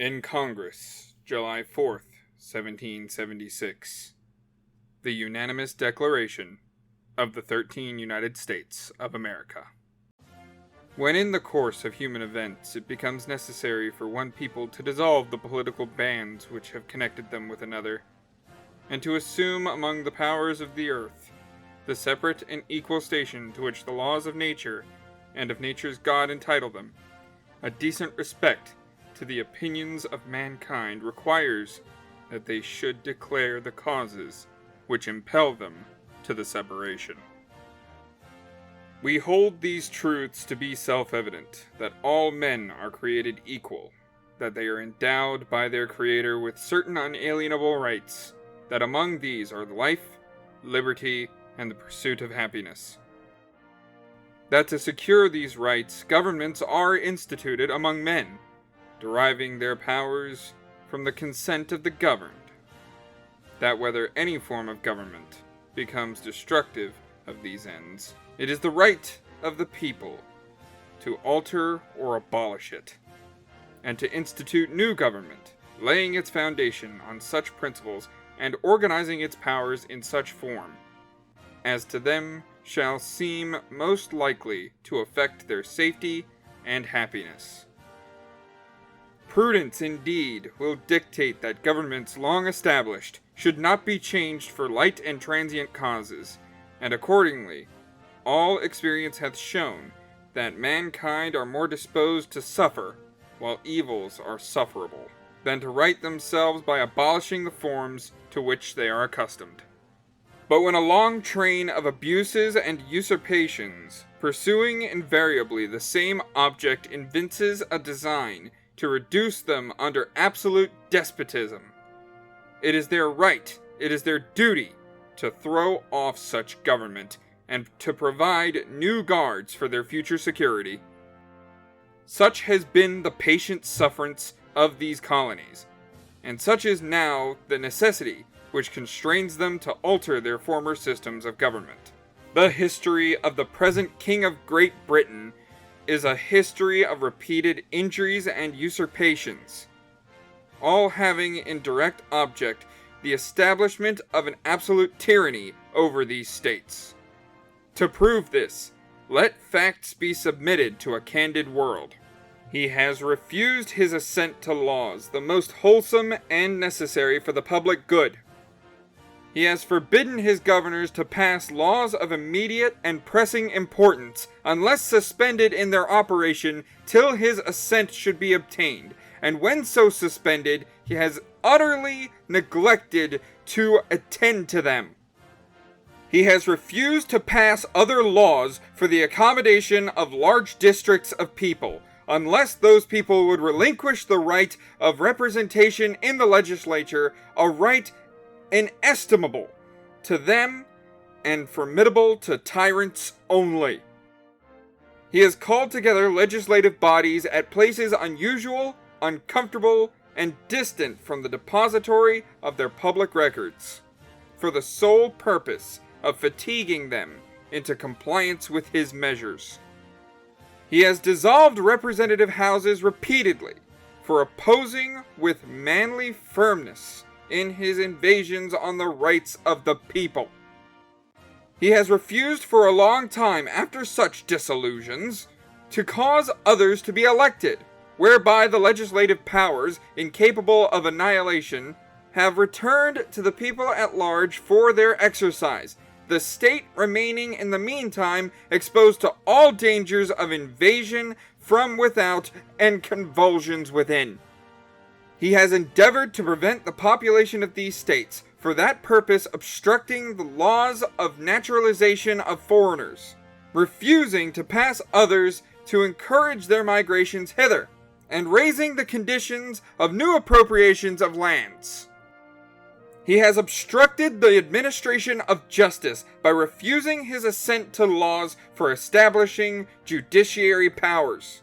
In Congress, July 4th, 1776. The unanimous declaration of the 13 United States of America. When in the course of human events it becomes necessary for one people to dissolve the political bands which have connected them with another, and to assume among the powers of the earth the separate and equal station to which the laws of nature and of nature's God entitle them, a decent respect to the opinions of mankind requires that they should declare the causes which impel them to the separation. We hold these truths to be self-evident, that all men are created equal, that they are endowed by their Creator with certain unalienable rights, that among these are life, liberty, and the pursuit of happiness. That to secure these rights, governments are instituted among men, deriving their powers from the consent of the governed. That whether any form of government becomes destructive of these ends, it is the right of the people to alter or abolish it, and to institute new government, laying its foundation on such principles and organizing its powers in such form as to them shall seem most likely to affect their safety and happiness. Prudence, indeed, will dictate that governments long established should not be changed for light and transient causes, and accordingly, all experience hath shown that mankind are more disposed to suffer, while evils are sufferable, than to right themselves by abolishing the forms to which they are accustomed. But when a long train of abuses and usurpations, pursuing invariably the same object, evinces a design to reduce them under absolute despotism, it is their right, it is their duty, to throw off such government, and to provide new guards for their future security. Such has been the patient sufferance of these colonies, and such is now the necessity which constrains them to alter their former systems of government. The history of the present King of Great Britain is a history of repeated injuries and usurpations, all having in direct object the establishment of an absolute tyranny over these states. To prove this, let facts be submitted to a candid world. He has refused his assent to laws, the most wholesome and necessary for the public good. He has forbidden his governors to pass laws of immediate and pressing importance, unless suspended in their operation till his assent should be obtained, and when so suspended, he has utterly neglected to attend to them. He has refused to pass other laws for the accommodation of large districts of people, unless those people would relinquish the right of representation in the legislature, a right inestimable to them and formidable to tyrants only. He has called together legislative bodies at places unusual, uncomfortable, and distant from the depository of their public records, for the sole purpose of fatiguing them into compliance with his measures. He has dissolved representative houses repeatedly for opposing with manly firmness in his invasions on the rights of the people. He has refused for a long time after such dissolutions to cause others to be elected, whereby the legislative powers, incapable of annihilation, have returned to the people at large for their exercise, the state remaining in the meantime exposed to all dangers of invasion from without and convulsions within. He has endeavored to prevent the population of these states, for that purpose obstructing the laws of naturalization of foreigners, refusing to pass others to encourage their migrations hither, and raising the conditions of new appropriations of lands. He has obstructed the administration of justice by refusing his assent to laws for establishing judiciary powers.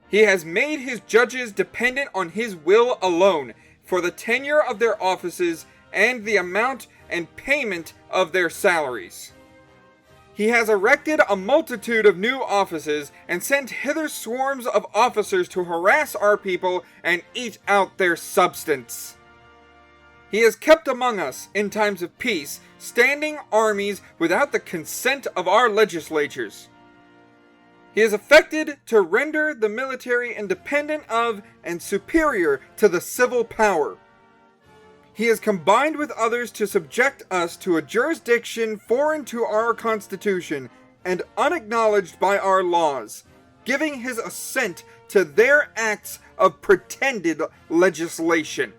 He has made his judges dependent on his will alone for the tenure of their offices and the amount and payment of their salaries. He has erected a multitude of new offices, and sent hither swarms of officers to harass our people and eat out their substance. He has kept among us, in times of peace, standing armies without the consent of our legislatures. He has affected to render the military independent of and superior to the civil power. He has combined with others to subject us to a jurisdiction foreign to our Constitution and unacknowledged by our laws, giving his assent to their acts of pretended legislation.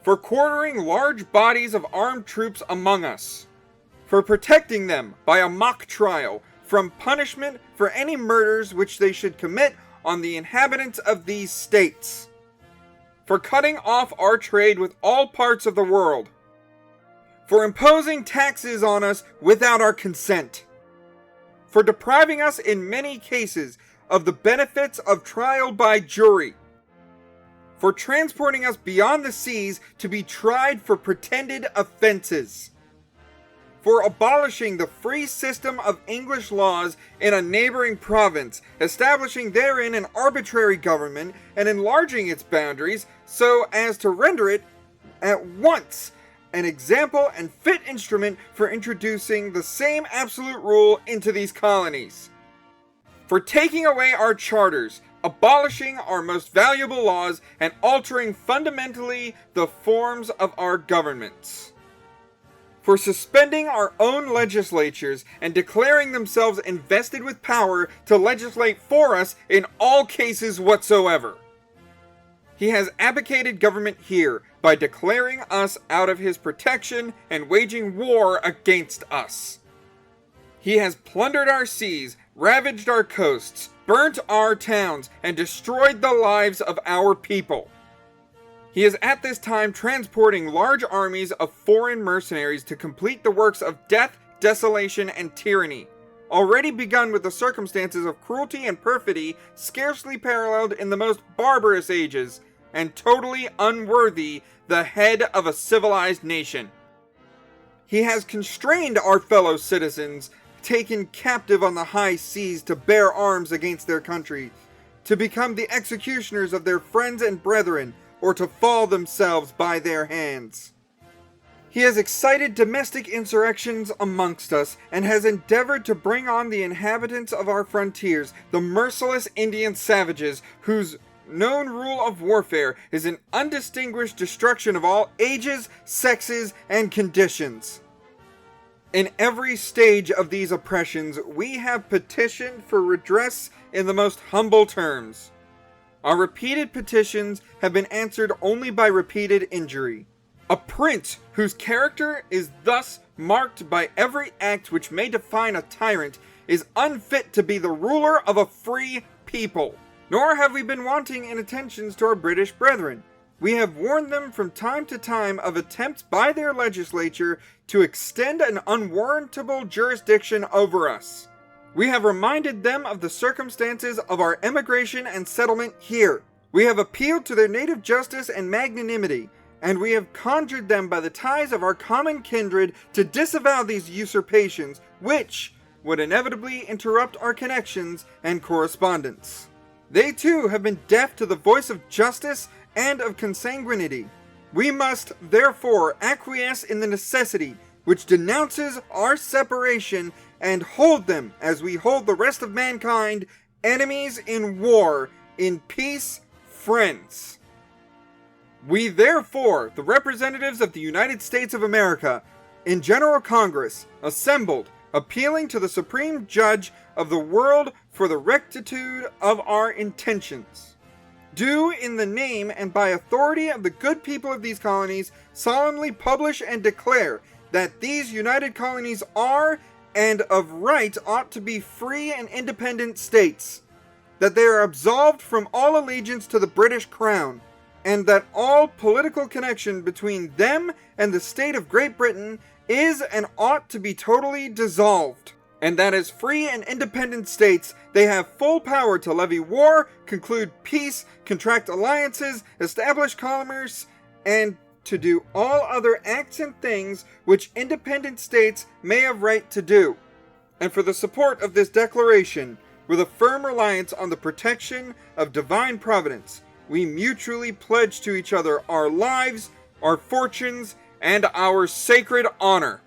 For quartering large bodies of armed troops among us. For protecting them by a mock trial from punishment for any murders which they should commit on the inhabitants of these states. For cutting off our trade with all parts of the world, for imposing taxes on us without our consent, for depriving us in many cases of the benefits of trial by jury, for transporting us beyond the seas to be tried for pretended offenses, for abolishing the free system of English laws in a neighboring province, establishing therein an arbitrary government, and enlarging its boundaries so as to render it at once an example and fit instrument for introducing the same absolute rule into these colonies, for taking away our charters, abolishing our most valuable laws, and altering fundamentally the forms of our governments, for suspending our own legislatures and declaring themselves invested with power to legislate for us in all cases whatsoever. He has abdicated government here by declaring us out of his protection and waging war against us. He has plundered our seas, ravaged our coasts, burnt our towns, and destroyed the lives of our people. He is at this time transporting large armies of foreign mercenaries to complete the works of death, desolation, and tyranny, already begun with the circumstances of cruelty and perfidy scarcely paralleled in the most barbarous ages, and totally unworthy the head of a civilized nation. He has constrained our fellow citizens, taken captive on the high seas to bear arms against their country, to become the executioners of their friends and brethren, or to fall themselves by their hands. He has excited domestic insurrections amongst us, and has endeavored to bring on the inhabitants of our frontiers, the merciless Indian savages, whose known rule of warfare is an undistinguished destruction of all ages, sexes, and conditions. In every stage of these oppressions, we have petitioned for redress in the most humble terms. Our repeated petitions have been answered only by repeated injury. A prince whose character is thus marked by every act which may define a tyrant is unfit to be the ruler of a free people. Nor have we been wanting in attentions to our British brethren. We have warned them from time to time of attempts by their legislature to extend an unwarrantable jurisdiction over us. We have reminded them of the circumstances of our emigration and settlement here. We have appealed to their native justice and magnanimity, and we have conjured them by the ties of our common kindred to disavow these usurpations, which would inevitably interrupt our connections and correspondence. They too have been deaf to the voice of justice and of consanguinity. We must, therefore, acquiesce in the necessity which denounces our separation, and hold them, as we hold the rest of mankind, enemies in war, in peace, friends. We therefore, the representatives of the United States of America, in General Congress, assembled, appealing to the Supreme Judge of the world for the rectitude of our intentions, do in the name and by authority of the good people of these colonies solemnly publish and declare that these united colonies are, and of right ought to be, free and independent states, that they are absolved from all allegiance to the British Crown, and that all political connection between them and the state of Great Britain is and ought to be totally dissolved, and that as free and independent states they have full power to levy war, conclude peace, contract alliances, establish commerce, and to do all other acts and things which independent states may have right to do, and for the support of this declaration, with a firm reliance on the protection of divine providence, we mutually pledge to each other our lives, our fortunes, and our sacred honor.